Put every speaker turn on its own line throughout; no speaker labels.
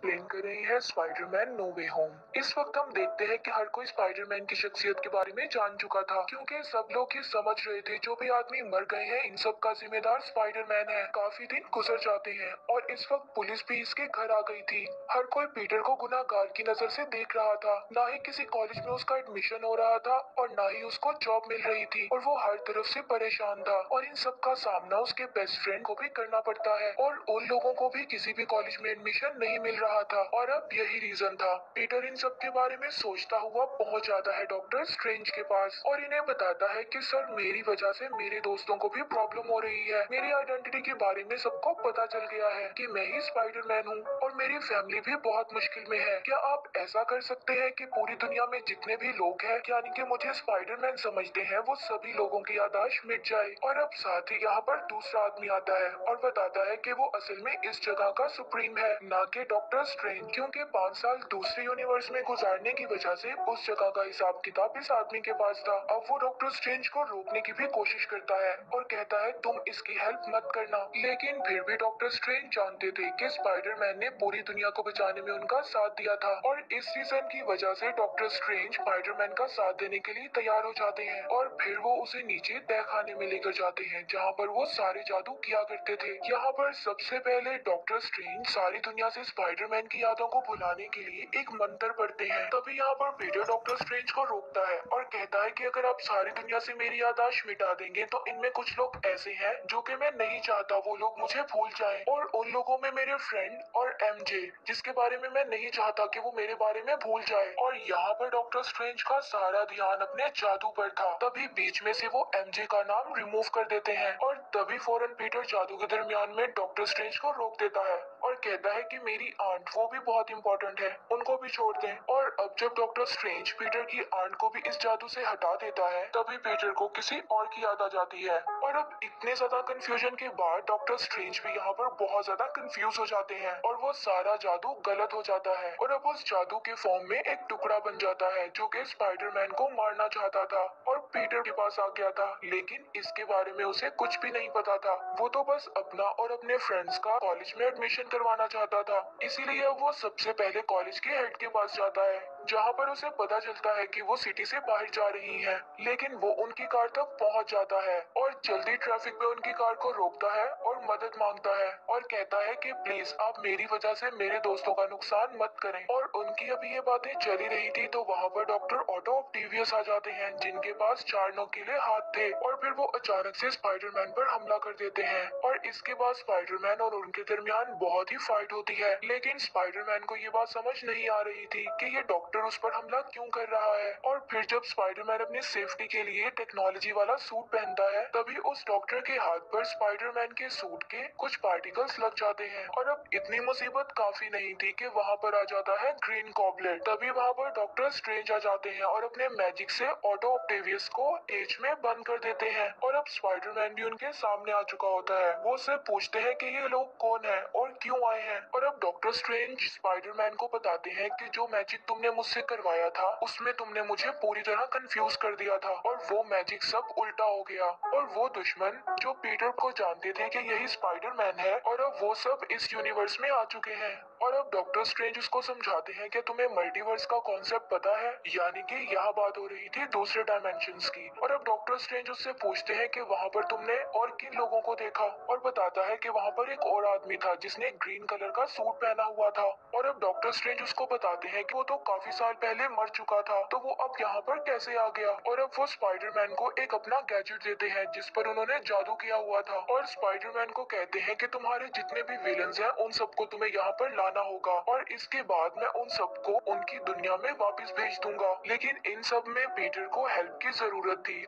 Explain कर रहे हैं स्पाइडरमैन नो वे होम। इस वक्त हम देखते हैं कि हर कोई स्पाइडरमैन की शख्सियत के बारे में जान चुका था, क्योंकि सब लोग ये समझ रहे थे जो भी आदमी मर गए हैं इन सब का जिम्मेदार स्पाइडरमैन है। काफी दिन गुजर जाते हैं और इस वक्त पुलिस भी इसके घर आ गई थी। हर कोई पीटर को गुनाहगार की नजर से देख रहा था। ना ही किसी कॉलेज में उसका एडमिशन हो रहा था और ना ही उसको जॉब मिल रही थी और वो हर तरफ से परेशान था। और इन सब का सामना उसके बेस्ट फ्रेंड को भी करना पड़ता है और उन लोगों को भी किसी भी कॉलेज में एडमिशन नहीं मिल रहा था। और अब यही रीजन था। पीटर इन सब के बारे में सोचता हुआ पहुंच जाता है डॉक्टर स्ट्रेंज के पास और इन्हें बताता है कि सर मेरी वजह से मेरे दोस्तों को भी प्रॉब्लम हो रही है। मेरी आइडेंटिटी के बारे में सबको पता चल गया है कि मैं ही स्पाइडरमैन हूँ और मेरी फैमिली भी बहुत मुश्किल में है। क्या आप ऐसा कर सकते हैं कि पूरी दुनिया में जितने भी लोग हैं यानी कि मुझे स्पाइडरमैन समझते हैं वो सभी लोगों की याददाश्त मिट जाए। और अब साथ ही यहाँ पर दूसरा आदमी आता है और बताता है कि वो असल में इस जगह का सुप्रीम है, ना कि डॉक्टर स्ट्रेंज, क्योंकि 5 साल दूसरे यूनिवर्स में गुजारने की वजह से उस जगह का हिसाब किताब इस आदमी के पास था। अब वो डॉक्टर स्ट्रेंज को रोकने की भी कोशिश करता है और कहता है तुम इसकी हेल्प मत करना, लेकिन फिर भी डॉक्टर स्ट्रेंज जानते थे कि स्पाइडरमैन ने पूरी दुनिया को बचाने में उनका साथ दिया था और इस रीजन की वजह से डॉक्टर स्ट्रेंज स्पाइडरमैन का साथ देने के लिए तैयार हो जाते हैं और फिर वो उसे नीचे तहखाने में लेकर जाते हैं जहाँ पर वो सारे जादू किया करते थे। यहाँ पर सबसे पहले डॉक्टर स्ट्रेंज सारी दुनिया से स्पाइडरमैन की यादों को भुलाने के लिए एक मंत्र पढ़ते हैं। तभी यहाँ पर पीटर डॉक्टर स्ट्रेंज को रोकता है और कहता है कि अगर आप सारी दुनिया से मेरी याददाश्त मिटा देंगे तो इनमें कुछ लोग ऐसे हैं जो कि मैं नहीं चाहता वो लोग मुझे भूल जाएं, और उन लोगों में मेरे फ्रेंड और एमजे जिसके बारे में मैं नहीं चाहता कि वो मेरे बारे में भूल जाए। और यहाँ पर डॉक्टर स्ट्रेंज का सारा ध्यान अपने जादू पर था। तभी बीच में से वो एमजे का नाम रिमूव कर देते हैं और तभी फौरन पीटर जादू के दरमियान में डॉक्टर स्ट्रेंज को रोक देता है और कहता है कि मेरी आंट वो भी बहुत इंपॉर्टेंट है, उनको भी छोड़ दें। और अब जब डॉक्टर स्ट्रेंज पीटर की आंट को भी इस जादू से हटा देता है तभी पीटर को किसी और की याद आ जाती है। और अब इतने ज्यादा कंफ्यूजन के बाद डॉक्टर स्ट्रेंज भी यहाँ पर बहुत ज्यादा कंफ्यूज हो जाते हैं और वो सारा जादू गलत हो जाता है और अब उस जादू के फॉर्म में एक टुकड़ा बन जाता है जो कि स्पाइडरमैन को मारना चाहता था और पीटर के पास आ गया था, लेकिन इसके बारे में उसे कुछ भी नहीं पता था। वो तो बस अपना और अपने फ्रेंड्स का कॉलेज में एडमिशन करवाना चाहता था, इसीलिए वो सबसे पहले कॉलेज के हेड के पास जाता है जहाँ पर उसे पता चलता है कि वो सिटी से बाहर जा रही है। लेकिन वो उनकी कार तक पहुँच जाता है और जल्दी ट्रैफिक में उनकी कार को रोकता है और मदद मांगता है और कहता है कि प्लीज आप मेरी वजह से मेरे दोस्तों का नुकसान मत करें। और उनकी अभी ये बातें चली रही थी तो वहाँ पर डॉक्टर ऑटो ऑक्टेवियस आ जाते हैं जिनके पास 4 नोकीले हाथ थे और फिर वो अचानक से स्पाइडरमैन पर हमला कर देते हैं और इसके बाद स्पाइडरमैन और उनके दरमियान बहुत ही फाइट होती है। लेकिन स्पाइडरमैन को ये बात समझ नहीं आ रही थी कि ये डॉक्टर उस पर हमला क्यों कर रहा है। और फिर जब स्पाइडरमैन अपनी सेफ्टी के लिए टेक्नोलॉजी वाला सूट पहनता है तभी उस डॉक्टर के हाथ पर स्पाइडरमैन के सूट के कुछ पार्टिकल्स लग जाते हैं। और अब इतनी मुसीबत काफी नहीं थी कि वहाँ पर आ जाता है ग्रीन गॉबलेट। तभी वहाँ पर डॉक्टर स्ट्रेंज आ जाते हैं और अपने मैजिक से ऑटो ऑक्टेवियस को केज में बंद कर देते हैं और अब स्पाइडरमैन भी उनके सामने आ चुका होता है। वो उससे पूछते हैं कि ये लोग कौन है और क्यों आए हैं। और अब डॉक्टर स्ट्रेंज स्पाइडरमैन को बताते हैं कि जो मैजिक तुमने मुझसे करवाया था उसमें तुमने मुझे पूरी तरह कंफ्यूज कर दिया था और वो मैजिक सब उल्टा हो गया। और वो दुश्मन जो पीटर को जानते थे कि यही स्पाइडरमैन है और अब वो सब इस यूनिवर्स में आ चुके हैं। और अब डॉक्टर स्ट्रेंज उसको समझाते हैं कि तुम्हें मल्टीवर्स का कॉन्सेप्ट पता है, यानी कि यहाँ बात हो रही थी दूसरे डायमेंशंस की। और अब डॉक्टर स्ट्रेंज उससे पूछते हैं कि वहाँ पर तुमने और किन लोगों को देखा और बताता है कि वहाँ पर एक और आदमी था जिसने ग्रीन कलर का सूट पहना हुआ था। और अब डॉक्टर स्ट्रेंज उसको बताते हैं कि वो तो काफी साल पहले मर चुका था तो वो अब यहाँ पर कैसे आ गया। और अब वो स्पाइडरमैन को एक अपना गैजेट देते हैं जिस पर उन्होंने जादू किया हुआ था और स्पाइडरमैन को कहते हैं कि तुम्हारे जितने भी विलन्स हैं उन सबको तुम्हें यहाँ पर लाना होगा और इसके बाद मैं उन सबको उनकी दुनिया में वापस भेज दूंगा। लेकिन इन सब में पीटर को हेल्प की जरूरत थी।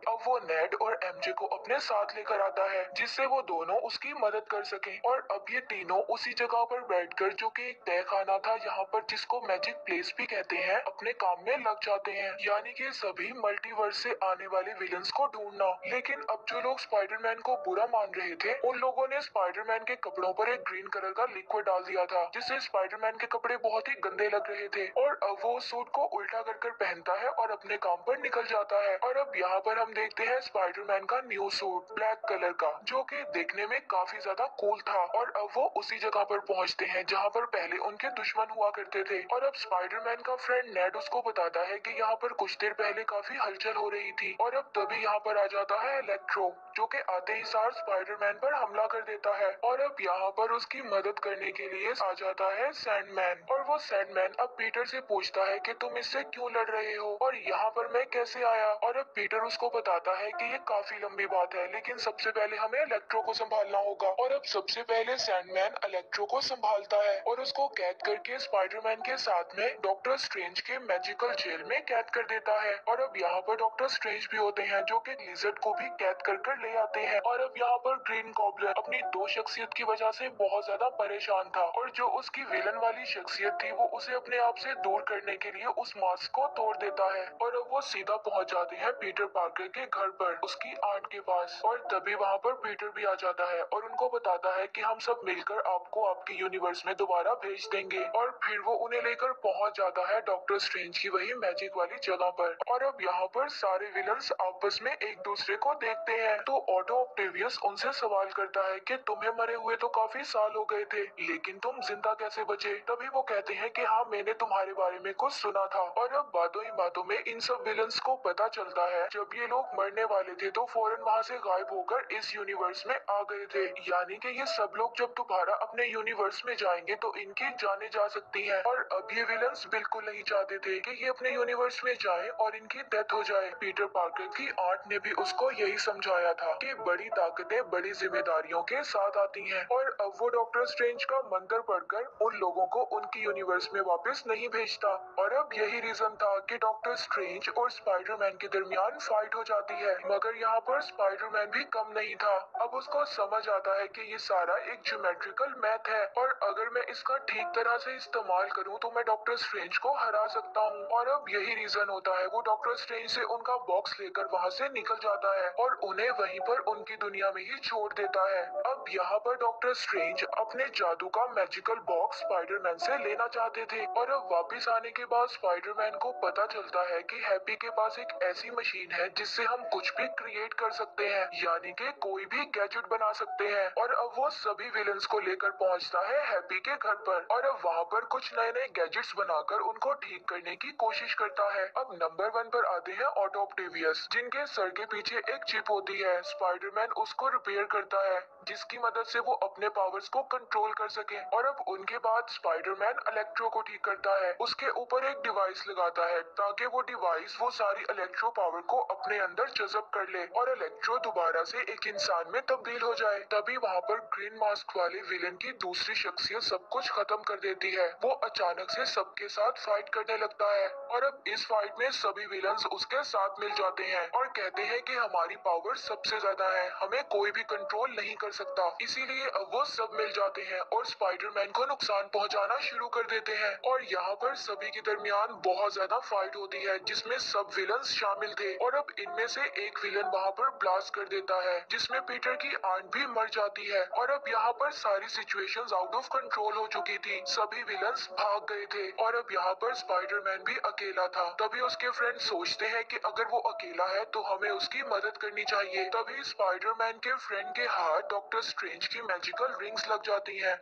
अब वो नेड और एमजे को अपने साथ लेकर आता है जिससे वो दोनों उसकी मदद कर सकें। और अब ये तीनों उसी जगह पर बैठकर जो कि एक तहखाना था यहाँ पर जिसको मैजिक प्लेस भी कहते हैं अपने काम में लग जाते हैं, यानी कि सभी मल्टीवर्स से आने वाले विलन्स को ढूंढना। लेकिन अब जो लोग स्पाइडरमैन को बुरा मान रहे थे उन लोगों ने स्पाइडरमैन के कपड़ों पर एक ग्रीन कलर का लिक्विड डाल दिया था जिससे स्पाइडरमैन के कपड़े बहुत ही गंदे लग रहे थे। और अब वो सूट को उल्टा कर कर पहनता है और अपने काम पर निकल जाता है। और अब यहाँ पर हम हम देखते हैं स्पाइडरमैन का न्यू सूट ब्लैक कलर का, जो कि देखने में काफी ज्यादा कूल था। और अब वो उसी जगह पर पहुंचते हैं जहां पर पहले उनके दुश्मन हुआ करते थे। और अब स्पाइडरमैन का फ्रेंड नेड उसको बताता है कि यहाँ पर कुछ देर पहले काफी हलचल हो रही थी। और अब तभी यहाँ पर आ जाता है इलेक्ट्रो, जो कि आते ही सार स्पाइडरमैन पर हमला कर देता है। और अब यहाँ पर उसकी मदद करने के लिए आ जाता है सैंडमैन। और वो सैंडमैन अब पीटर से पूछता है कि तुम इससे क्यों लड़ रहे हो और यहाँ पर मैं कैसे आया। और अब पीटर उसको बताता है कि ये काफी लंबी बात है, लेकिन सबसे पहले हमें इलेक्ट्रो को संभालना होगा। और अब सबसे पहले सैंडमैन इलेक्ट्रो को संभालता है और उसको कैद करके स्पाइडरमैन के साथ में डॉक्टर स्ट्रेंज के मैजिकल जेल में कैद कर देता है। और अब यहाँ पर डॉक्टर स्ट्रेंज भी होते हैं, जो कि लिजर्ड को भी कैद कर ले आते हैं। और अब यहाँ पर ग्रीन गॉब्लिन अपनी दो शख्सियत की वजह से बहुत ज्यादा परेशान था, और जो उसकी विलन वाली शख्सियत थी वो उसे अपने आप से दूर करने के लिए उस मास्क को तोड़ देता है। और अब वो सीधा पहुंच जाते हैं पीटर पार्कर के घर पर उसकी आंट के पास। और तभी वहाँ पर पीटर भी आ जाता है और उनको बताता है कि हम सब मिलकर आपको आपके यूनिवर्स में दोबारा भेज देंगे। और फिर वो उन्हें लेकर पहुंच जाता है डॉक्टर स्ट्रेंज की वही मैजिक वाली जगह पर। और अब यहाँ पर सारे विलन्स आपस में एक दूसरे को देखते हैं, तो ऑटो ऑक्टेवियस उनसे सवाल करता है कि तुम्हें मरे हुए तो काफी साल हो गए थे, लेकिन तुम जिंदा कैसे बचे। तभी वो कहते हैं कि हाँ, मैंने तुम्हारे बारे में कुछ सुना था। और अब बातों ही बातों में इन सब विलन्स को पता चलता है जब ये लोग मरने वाले थे तो फौरन वहाँ से गायब होकर इस यूनिवर्स में आ गए थे। यानी कि ये सब लोग जब दोबारा अपने यूनिवर्स में जाएंगे तो इनकी जाने जा सकती हैं। और अब ये विलन्स बिल्कुल नहीं चाहते थे कि ये अपने यूनिवर्स में जाएं और इनकी डेथ हो जाए। पीटर पार्कर की आंट ने भी उसको यही समझाया था कि बड़ी ताकतें बड़ी जिम्मेदारियों के साथ आती हैं। और अब वो डॉक्टर स्ट्रेंज का मंत्र पढ़कर उन लोगों को उनकी यूनिवर्स में वापस नहीं भेजता। और अब यही रीजन था कि डॉक्टर स्ट्रेंज और स्पाइडरमैन के दरमियान फाइट हो जाती है। मगर यहाँ पर स्पाइडरमैन भी कम नहीं था। अब उसको समझ आता है कि ये सारा एक ज्योमेट्रिकल मैथ है, और अगर मैं इसका ठीक तरह से इस्तेमाल करूँ तो मैं डॉक्टर स्ट्रेंज को हरा सकता हूँ। और अब यही रीजन होता है वो डॉक्टर स्ट्रेंज से उनका बॉक्स लेकर वहाँ से निकल जाता है और उन्हें वहीं पर उनकी दुनिया में ही छोड़ देता है। अब यहाँ पर डॉक्टर स्ट्रेंज अपने जादू का मैजिकल बॉक्स स्पाइडरमैन से लेना चाहते थे। और अब वापस आने के बाद स्पाइडरमैन को पता चलता है कि हैप्पी के पास एक ऐसी मशीन है जिससे हम कुछ भी क्रिएट कर सकते हैं, यानी कि कोई भी गैजेट बना सकते हैं। और अब वो सभी विलन्स को लेकर पहुंचता है हैप्पी के घर पर, और अब वहाँ पर कुछ नए नए गैजेट्स बनाकर उनको ठीक करने की कोशिश करता है। अब नंबर 1 पर आते हैं ऑटो ऑक्टेवियस, जिनके सर के पीछे एक चिप होती है। स्पाइडरमैन उसको रिपेयर करता है जिसकी मदद से वो अपने पावर्स को कंट्रोल कर सके। और अब उनके बाद स्पाइडरमैन इलेक्ट्रो को ठीक करता है, उसके ऊपर एक डिवाइस लगाता है ताकि वो डिवाइस वो सारी इलेक्ट्रो पावर को अपने अंदर जज़ब कर ले और इलेक्ट्रो दोबारा से एक इंसान में तब्दील हो जाए। तभी वहाँ पर ग्रीन मास्क वाले विलेन की दूसरी शख्सियत सब कुछ खत्म कर देती है। वो अचानक से सबके साथ फाइट करने लगता है, और अब इस फाइट में सभी विलन्स उसके साथ मिल जाते हैं और कहते हैं कि हमारी पावर सबसे ज्यादा है, हमें कोई भी कंट्रोल नहीं कर सकता। इसीलिए अब वो सब मिल जाते हैं और स्पाइडरमैन को नुकसान पहुंचाना शुरू कर देते हैं। और यहाँ पर सभी के दरमियान बहुत ज्यादा फाइट होती है जिसमें सब विलन्स शामिल थे। और अब इनमें से एक विलन वहाँ पर ब्लास्ट कर देता है जिसमें पीटर की आंट भी मर जाती है। और अब यहाँ पर सारी सिचुएशंस आउट ऑफ कंट्रोल हो चुकी थी, सभी विलन्स भाग गए थे और अब यहाँ पर स्पाइडरमैन भी अकेला था। तभी उसके फ्रेंड सोचते हैं कि अगर वो अकेला है तो हमें उसकी मदद करनी चाहिए। तभी स्पाइडरमैन के फ्रेंड के हाथ डॉक्टर स्ट्रेंज की मैजिकल रिंग्स लग जाती हैं,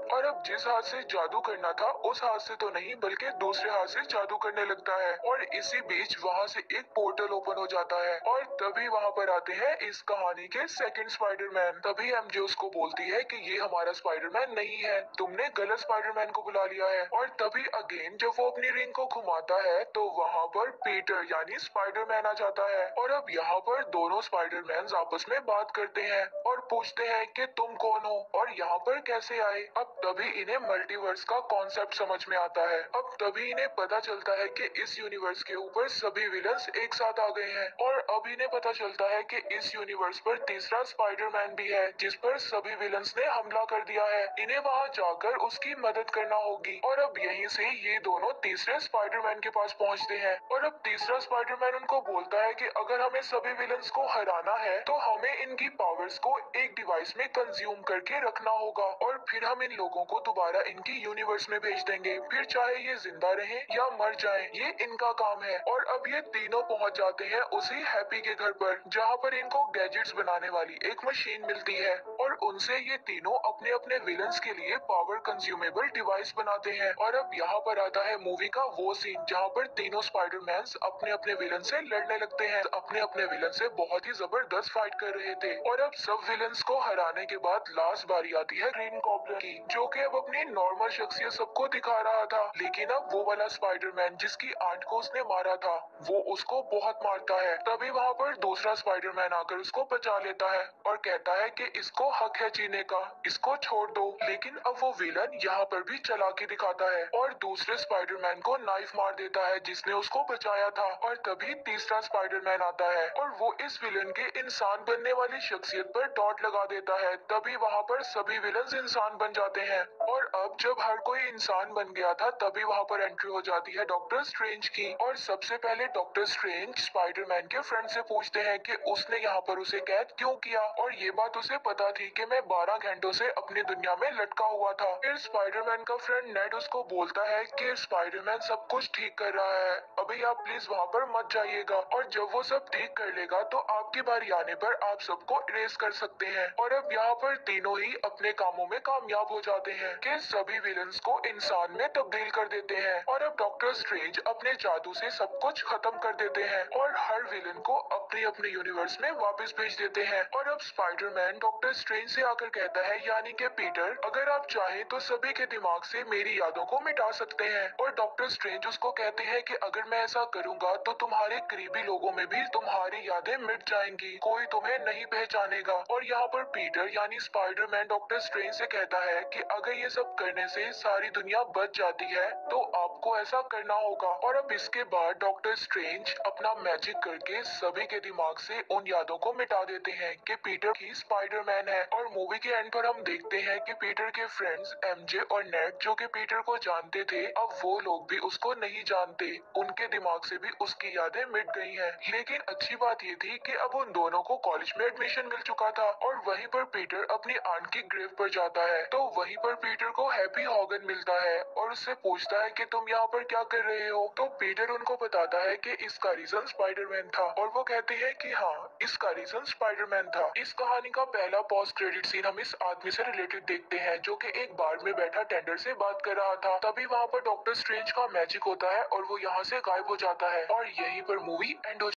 और अब जिस हाथ से जादू करना था उस हाथ से तो नहीं बल्कि दूसरे हाथ से जादू करने लगता है। और इसी बीच वहाँ से एक पोर्टल ओपन हो जाता है, और तभी वहाँ पर आते हैं इस कहानी के सेकंड स्पाइडरमैन। तभी एमजे उसको बोलती है कि ये हमारा स्पाइडरमैन नहीं है, तुमने गलत स्पाइडरमैन को बुला लिया है। और तभी अगेन जब वो अपनी रिंग को घुमाता है तो वहाँ पर पीटर यानी स्पाइडरमैन आ जाता है। और अब यहाँ पर दोनों स्पाइडरमैन आपस में बात करते हैं और पूछते हैं कि तुम कौन हो और यहाँ पर कैसे आए। अब तभी इन्हें मल्टीवर्स का कॉन्सेप्ट समझ में आता है। अब तभी इन्हें पता चलता है कि इस यूनिवर्स के ऊपर सभी विलन्स एक साथ आ गए हैं, और अब इन्हें पता चलता है कि इस यूनिवर्स पर तीसरा स्पाइडरमैन भी है जिस पर सभी विलन्स ने हमला कर दिया है। इन्हें वहाँ जाकर उसकी मदद करना होगी। और अब यहीं से ये दोनों तीसरे स्पाइडरमैन के पास पहुँचते हैं, और अब तीसरा स्पाइडरमैन उनको बोलता है कि अगर हमें सभी विलन्स को हराना है तो हमें इनकी पावर्स को एक डिवाइस में कंज्यूम करके रखना होगा, और फिर हम इन लोगों को दोबारा इनकी यूनिवर्स में भेज देंगे, फिर चाहे ये जिंदा रहें या मर जाएं, ये इनका काम है। और अब ये तीनों पहुंच जाते हैं उसी हैप्पी के घर पर, जहां पर इनको गैजेट्स बनाने वाली एक मशीन मिलती है और उनसे ये तीनों अपने अपने विलन्स के लिए पावर कंज्यूमेबल डिवाइस बनाते हैं। और अब यहाँ पर आता है मूवी का वो सीन जहाँ पर तीनों स्पाइडरमैन अपने अपने विलन से लड़ने लगते हैं। अपने अपने विलन से बहुत ही जबरदस्त फाइट कर रहे थे और अब सब विलन्स को हराने के बाद लास्ट बारी आती है ग्रीन गॉब्लिन की, जो कि अब अपनी नॉर्मल शख्सियत सबको दिखा रहा था। लेकिन अब वो वाला स्पाइडरमैन जिसकी आंट को उसने मारा था, वो उसको बहुत मारता है। तभी वहाँ पर दूसरा स्पाइडरमैन आकर उसको बचा लेता है और कहता है कि इसको हक है जीने का, इसको छोड़ दो। लेकिन अब वो विलन यहाँ पर भी चालाकी दिखाता है और दूसरे स्पाइडरमैन को नाइफ मार देता है जिसने उसको बचाया था। और तभी तीसरा स्पाइडरमैन आता है और वो इस विलन के इंसान बनने वाली शख्सियत पर डॉट लगा देता है। तभी वहाँ पर सभी विलन इंसान बन जाते हैं। और अब जब हर कोई इंसान बन गया था तभी वहाँ पर एंट्री हो जाती है डॉक्टर स्ट्रेंज की। और सबसे पहले डॉक्टर स्ट्रेंज स्पाइडरमैन के फ्रेंड से पूछते हैं कि उसने यहाँ पर उसे कैद क्यों किया, और ये बात उसे पता थी कि मैं 12 घंटों से अपनी दुनिया में लटका हुआ था। फिर स्पाइडरमैन का फ्रेंड नेड उसको बोलता है कि स्पाइडरमैन सब कुछ ठीक कर रहा है, अभी आप प्लीज वहाँ पर मत जाइएगा, और जब वो सब ठीक कर लेगा तो आपकी बारी आने पर आप सबको इरेज कर सकते हैं। और अब यहाँ पर तीनों ही अपने कामों में कामयाब हो जाते हैं कि सभी विलन्स को इंसान में तब्दील कर देते हैं। और अब डॉक्टर स्ट्रेंज अपने जादू से सब कुछ खत्म कर देते हैं और हर विलन को अपने अपने यूनिवर्स में वापस भेज देते हैं। और अब स्पाइडरमैन डॉक्टर स्ट्रेंज से आकर कहता है, यानी कि पीटर, अगर आप चाहें तो सभी के दिमाग से मेरी यादों को मिटा सकते हैं। और डॉक्टर स्ट्रेंज उसको कहते हैं कि अगर मैं ऐसा करूंगा तो तुम्हारे करीबी लोगों में भी तुम्हारी यादें मिट जाएंगी, कोई तुम्हें नहीं पहचानेगा। और यहाँ पर पीटर यानी स्पाइडरमैन डॉक्टर स्ट्रेंज से कहता है कि अगर ये सब करने से सारी दुनिया बच जाती है तो आपको ऐसा करना होगा। और अब इसके बाद डॉक्टर स्ट्रेंज अपना मैजिक करके सभी के दिमाग से उन यादों को मिटा देते हैं कि पीटर ही स्पाइडरमैन है। और मूवी के एंड पर हम देखते हैं कि पीटर के फ्रेंड्स एमजे और नेड, जो कि पीटर को जानते थे, अब वो लोग भी उसको नहीं जानते, उनके दिमाग से भी उसकी यादें मिट गई हैं। लेकिन अच्छी बात ये थी कि अब उन दोनों को कॉलेज में एडमिशन मिल चुका था और वहीं पर पीटर अपनी आंट की ग्रेव पर जाता है तो वहीं पर पीटर को हैप्पी हॉगन मिलता है और उससे पूछता है कि तुम यहाँ पर क्या कर रहे हो। तो पीटर उनको बताता है कि इसका रीजन स्पाइडरमैन था और वो कहते हैं कि हाँ, इसका रीजन स्पाइडरमैन था। इस कहानी का पहला पोस्ट क्रेडिट सीन हम इस आदमी से रिलेटेड देखते हैं जो कि एक बार में बैठा टेंडर से बात कर रहा था। तभी वहाँ पर डॉक्टर स्ट्रेंज का मैजिक होता है और वो यहाँ से गायब हो जाता है और यहीं पर मूवी एंड हो